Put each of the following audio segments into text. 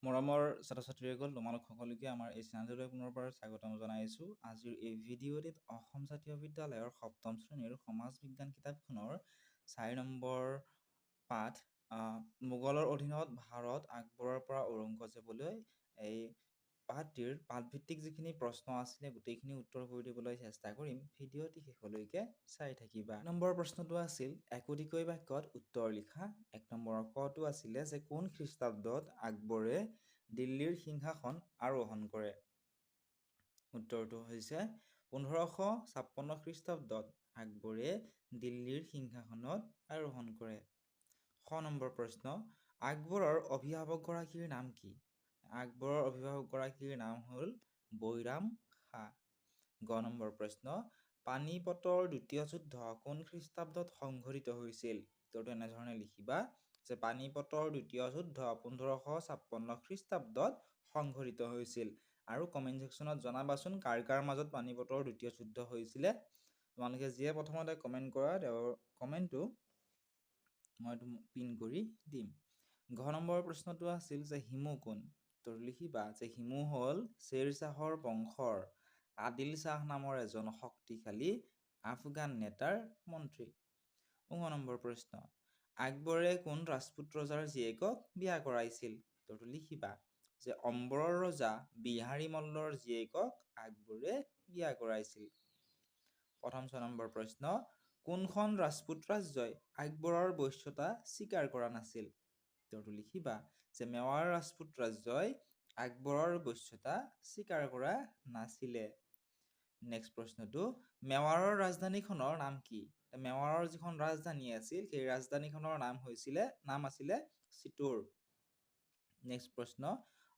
মৰমৰ ছাত্ৰ-ছাত্ৰীসকল, তোমালোক সকলোকে আমাৰ এই চেনেলটোলৈ পুনৰবাৰ স্বাগতম জনাইছোঁ। আজিৰ এই ভিডিঅ'টিত অসম জাতীয় বিদ্যালয়ৰ ৭ম শ্ৰেণীৰ সমাজ বিজ্ঞান কিতাপখনৰ ৪ নম্বৰ পাঠ মোগলৰ অধীনত ভাৰত আকবৰৰ পৰা ঔৰংগজেবলৈ এই পাঠটিৰ পাঠভিত্তিক যিখিনি প্ৰশ্ন আছিলে গোটেইখিনি উত্তৰ কৰি দিবলৈ চেষ্টা কৰিম। ভিডিঅ'টি শেষলৈকে চাই থাকিবা। নম্বৰ প্ৰশ্নটো আছিল একোটিকৈ বাক্যত উত্তৰ লিখা। ১ নম্বৰৰ কটো আছিলে যে কোন খ্ৰীষ্টাব্দত আকবৰে দিল্লীৰ সিংহাসন আৰোহণ কৰে? উত্তৰটো হৈছে ১৫৫৬ খ্ৰীষ্টাব্দত আকবৰে দিল্লীৰ সিংহাসনত আৰোহণ কৰে। খ নম্বৰ প্ৰশ্ন আকবৰৰ অভিভাৱকগৰাকীৰ নাম কি? আকবৰৰ অভিভাৱকগৰাকীৰ নাম হ'ল বৈৰাম খাঁ। গ নম্বৰ প্ৰশ্ন পানিপতৰ দ্বিতীয় যুদ্ধ কোন খ্ৰীষ্টাব্দত সংঘটিত হৈছিল? উত্তৰটো এনেধৰণে লিখিবা যে পানিপতৰ দ্বিতীয় যুদ্ধ ১৫৫৬ খ্ৰীষ্টাব্দত সংঘটিত হৈছিল। আৰু কমেণ্ট ছেকশ্যনত জনাবাচোন কাৰ কাৰ মাজত পানিপতৰ দ্বিতীয় যুদ্ধ হৈছিলে। তোমালোকে যিয়ে প্ৰথমতে কমেণ্ট কৰা তেওঁৰ কমেণ্টটো মই পিন কৰি দিম। ঘ নম্বৰ প্ৰশ্নটো আছিল যে হিমু কোন? তো লিখিবা যে হিমু হ'ল শ্বেৰ শ্বাহৰ বংশৰ আদিল শ্বাহ নামৰ এজন শক্তিশালী আফগান নেতাৰ মন্ত্ৰী। ঙ নম্বৰ প্ৰশ্ন আকবৰে কোন ৰাজপুত ৰজাৰ জীয়েকক বিয়া কৰাইছিল? তো লিখিবা যে অম্বৰৰ ৰজা বিহাৰী মল্লৰ জীয়েকক আকবৰে বিয়া কৰাইছিল। প্ৰথম ৬ নম্বৰ প্ৰশ্ন কোনখন ৰাজপুত ৰাজ্যই আকবৰৰ বশ্যতা স্বীকাৰ কৰা নাছিল? উত্তৰটো লিখিবা যে মেৱাৰ ৰাজপুত ৰাজ্যই আকবৰৰ বশ্যতা স্বীকাৰ কৰা নাছিলে। নেক্সট প্ৰশ্নটো মেৱাৰৰ ৰাজধানীখনৰ নাম কি? মেৱাৰৰ যিখন ৰাজধানী আছিল সেই ৰাজধানীখনৰ নাম আছিলে চিতোৰ। নেক্সট প্ৰশ্ন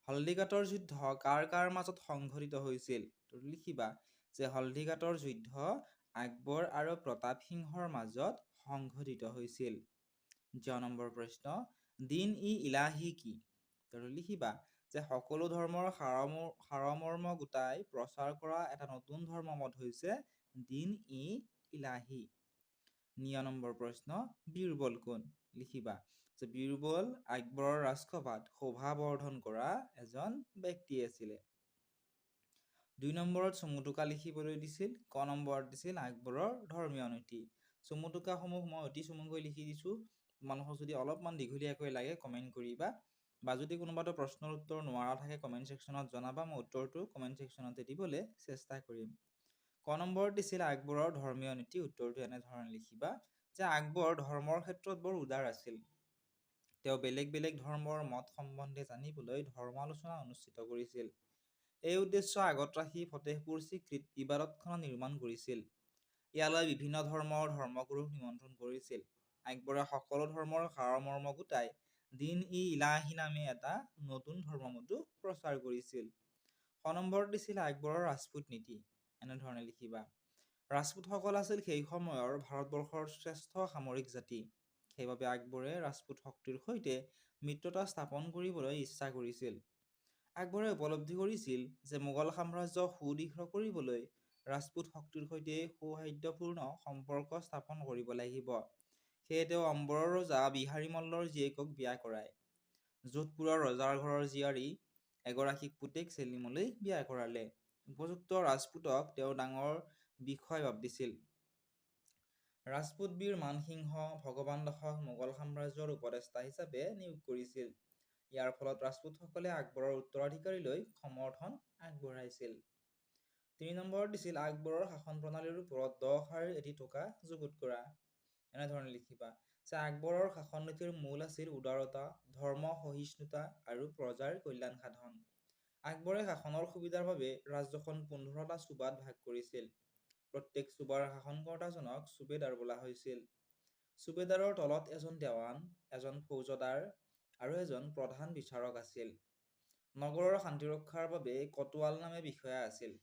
হলদিঘাটৰ যুদ্ধ কাৰ কাৰ মাজত সংঘটিত হৈছিল? তো লিখিবা যে হলদিঘাটৰ যুদ্ধ আকবৰ আৰু প্ৰতাপ সিংহৰ মাজত সংঘটিত হৈছিল। জ নম্বৰ প্ৰশ্ন দিন-ই-ইলাহী কি? তো লিখিবা যে সকলো ধৰ্মৰ সাৰমৰ্ম গোটাই প্ৰচাৰ কৰা এটা নতুন ধৰ্মমত হৈছে দিন-ই-ইলাহী। নি নম্বৰ প্ৰশ্ন বীৰবল কোন? লিখিবা যে বীৰবল আকবৰৰ ৰাজসভাত শোভা বৰ্ধন কৰা এজন ব্যক্তি আছিলে। ২ নম্বৰত চমুটোকা লিখিবলৈ দিছিল। ক নম্বৰত দিছিল আকবৰৰ ধৰ্মীয় নীতি। চমুটোকাসমূহ মই অতি চমুকৈ লিখি দিছোঁ। মানুহক যদি অলপমান দীঘলীয়াকৈ লাগে কমেণ্ট কৰিবা, বা যদি কোনোবাটো প্ৰশ্নৰ উত্তৰ নোৱাৰা থাকে কমেণ্ট ছেকশ্যনত জনাবা, মই উত্তৰটো কমেণ্ট ছেকশ্যনতে দিবলৈ চেষ্টা কৰিম। ক নম্বৰত দিছিল আকবৰৰ ধৰ্মীয় নীতি। উত্তৰটো এনেধৰণে লিখিবা যে আকবৰ ধৰ্মৰ ক্ষেত্ৰত বৰ উদাৰ আছিল। তেওঁ বেলেগ বেলেগ ধৰ্মৰ মত সম্বন্ধে জানিবলৈ ধৰ্মালোচনা অনুষ্ঠিত কৰিছিল। এই উদ্দেশ্য আগত ৰাখি ফতেহপুৰ চিক্ৰীত ইবাদতখানা নিৰ্মাণ কৰিছিল। ইয়ালৈ বিভিন্ন ধৰ্মৰ ধৰ্মগুৰুক নিমন্ত্ৰণ কৰিছিল। আকবৰে সকলো ধৰ্মৰ সাৰমৰ্ম গোটাই দিন-ই-ইলাহী নামে এটা নতুন ধৰ্মমতো প্ৰচাৰ কৰিছিল। খ নম্বৰত দিছিল আকবৰৰ ৰাজপুত নীতি। এনেধৰণে লিখিবা ৰাজপুতসকল আছিল সেই সময়ৰ ভাৰতবৰ্ষৰ শ্ৰেষ্ঠ সামৰিক জাতি। সেইবাবে আকবৰে ৰাজপুত শক্তিৰ সৈতে মিত্ৰতা স্থাপন কৰিবলৈ ইচ্ছা কৰিছিল। আকবৰে উপলব্ধি কৰিছিল যে মোগল সাম্ৰাজ্য সুদৃঢ় কৰিবলৈ ৰাজপুত শক্তিৰ সৈতে সৌহাৰ্দ্যপূৰ্ণ সম্পৰ্ক স্থাপন কৰিব লাগিব। সেয়ে তেওঁ অম্বৰৰ ৰজা বিহাৰী মল্লৰ জীয়েকক বিয়া কৰায়। যোধপুৰৰ ৰজাৰ ঘৰৰ জীয়াৰী এগৰাকীক পুতেক চেলিমলৈ বিয়া কৰালে। উপযুক্ত ৰাজপুতক তেওঁ ডাঙৰ বিষয় ভাবিছিল। ৰাজপুত বীৰ মানসিংহ ভগৱান দাসক মোগল সাম্ৰাজ্যৰ উপদেষ্টা হিচাপে নিয়োগ কৰিছিল। ইয়াৰ ফলত ৰাজপুতসকলে আকবৰৰ উত্তৰাধিকাৰীলৈ সমৰ্থন আগবঢ়াইছিল। ৩ নম্বৰত দিছিল আকবৰৰ শাসন প্ৰণালীৰ ওপৰত ১০ শাৰীৰ এটি টোকা যুগুত কৰা। এনেধৰণে লিখিবা যে আকবৰৰ শাসন নীতিৰ মূল আছিল উদাৰতা, ধৰ্ম সহিষ্ণুতা আৰু প্ৰজাৰ কল্যাণ সাধন। আকবৰে শাসনৰ সুবিধাৰ বাবে ৰাজ্যখন ১৫টা চুবাত ভাগ কৰিছিল। প্ৰত্যেক চুবাৰ শাসনকৰ্তাজনক চুবেদাৰ বোলা হৈছিল। চুবেদাৰৰ তলত এজন দেৱান, এজন ফৌজদাৰ আৰু এজন প্ৰধান বিচাৰক আছিল। নগৰৰ শান্তিৰক্ষাৰ বাবে কটোৱাল নামে বিষয়া আছিল।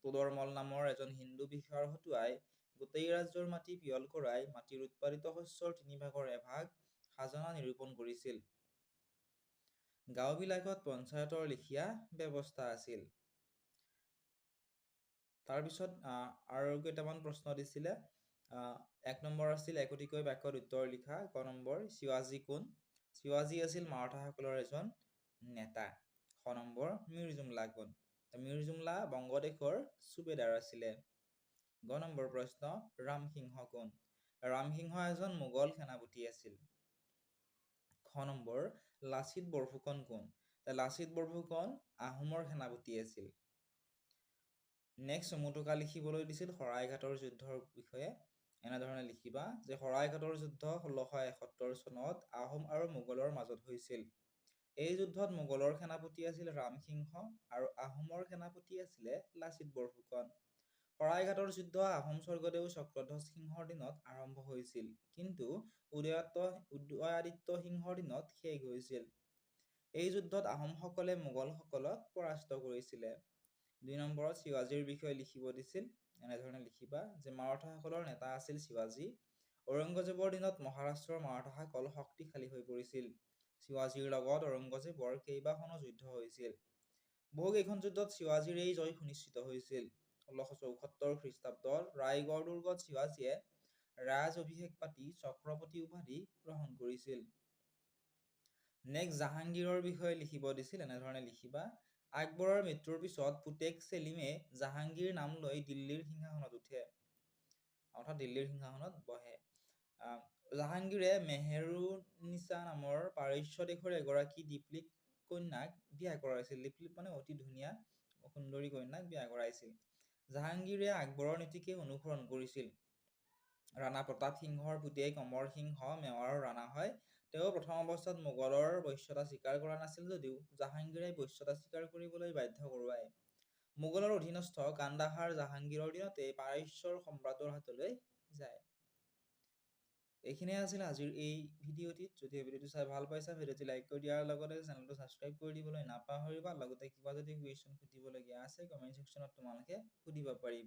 তোদৰমল নামৰ এজন হিন্দু বিষয়াৰ হতুৱাই গোটেই ৰাজ্যৰ মাটি পিয়ল কৰাই মাটিৰ উৎপাদিত শস্যৰ ৩ ভাগৰ ১ ভাগ খাজনা নিৰূপণ কৰিছিল। গাঁওবিলাকত পঞ্চায়তৰ লেখীয়া ব্যৱস্থা আছিল। তাৰপিছত আৰু কেইটামান প্ৰশ্ন দিছিলে। ১ নম্বৰ আছিল একোটিকৈ বাক্যত উত্তৰ লিখা। ক নম্বৰ শিৱাজী কোন? শিৱাজী আছিল মাৰাঠাসকলৰ এজন নেতা। খ নম্বৰ মিৰ জুমলা কোন? মিৰ জুমলা বংগদেশৰ সুবেদাৰ আছিলে। গ নম্বৰ প্ৰশ্ন ৰামসিংহ কোন? ৰামসিংহ এজন মোগল সেনাপতি আছিল। খ নম্বৰ লাচিত বৰফুকন কোন? লাচিত বৰফুকন আহোমৰ সেনাপতি আছিল। নেক্সট চমুটোকা লিখিবলৈ দিছিল শৰাইঘাটৰ যুদ্ধৰ বিষয়ে। এনেধৰণে লিখিবা যে শৰাইঘাটৰ যুদ্ধ 1671 চনত আহোম আৰু মোগলৰ মাজত হৈছিল। এই যুদ্ধত মোগলৰ সেনাপতি আছিল ৰামসিংহ আৰু আহোমৰ সেনাপতি আছিলে লাচিত বৰফুকন। শৰাইঘাটৰ যুদ্ধ আহোম স্বৰ্গদেউ চক্ৰধ্বজ সিংহৰ দিনত আৰম্ভ হৈছিল, কিন্তু উদয়াদিত্য সিংহৰ দিনত শেষ হৈছিল। এই যুদ্ধত আহোমসকলে মোগলসকলক পৰাস্ত কৰিছিলে। 2 নম্বৰত শিৱাজীৰ বিষয়ে লিখিব দিছিল। এনেধৰণে লিখিবা যে মাৰাঠাসকলৰ নেতা আছিল শিৱাজী। ঔৰংগজেবৰ দিনত মহাৰাষ্ট্ৰৰ মাৰাঠাসকল শক্তিশালী হৈ পৰিছিল। শিৱাজীৰ লগত ঔৰংগজেবৰ কেইবাখনো যুদ্ধ হৈছিল। বহুকেইখন যুদ্ধত শিৱাজীৰ এই জয় সুনিশ্চিত হৈছিল। 1674 খ্ৰীষ্টাব্দত ৰায়গড় দুৰ্গত শিৱাজীয়ে ৰাজ অভিষেক পাতি চক্ৰৱৰ্তী উপাধি গ্ৰহণ কৰিছিল। নেক্সট জাহাংগীৰৰ বিষয়ে লিখিব দিছিল। এনেধৰণে লিখিবা আকবৰৰ মৃত্যুৰ পিছত পুতেক চেলিমে জাহাংগীৰ নাম লৈ দিল্লীৰ সিংহাসনত উঠে, অৰ্থাৎ দিল্লীৰ সিংহাসনত বহে। জাহাংগীৰে মেহেৰুনিছা নামৰ পাৰস্য দেশৰ এগৰাকী দীপলিপ কন্যাক বিয়া কৰাইছিল। দীপলিপ মানে অতি ধুনীয়া সুন্দৰী কন্যাক বিয়া কৰাইছিল। জাহাংগীৰে আকবৰৰ নীতিকে অনুসৰণ কৰিছিল। ৰাণা প্ৰতাপ সিংহৰ পুতেক অমৰ সিংহ মেৱাৰৰ ৰাণা হয়। তেওঁ প্ৰথম অৱস্থাত মোগলৰ বশ্যতা স্বীকাৰ কৰা নাছিল যদিও জাহাংগীৰে বশ্যতা স্বীকাৰ কৰিবলৈ বাধ্য কৰোৱায়। মোগলৰ অধীনস্থ কান্দাহাৰ জাহাংগীৰৰ দিনতে পাৰস্যৰ সম্ৰাটৰ হাতলৈ যায়। এইখিনিয়ে আছিল আজিৰ এই ভিডিঅ'টিত। যদি ভিডিঅ'টো চাই ভাল পাইছা, ভিডিঅ'টো লাইক কৰি দিয়াৰ লগতে চেনেলটো ছাবস্ক্ৰাইব কৰি দিবলৈ নাপাহৰিবা। লগতে কিবা যদি কুৱেশ্যন সুধিবলগীয়া আছে কমেণ্ট ছেকশ্যনত তোমালোকে সুধিব পাৰিবা।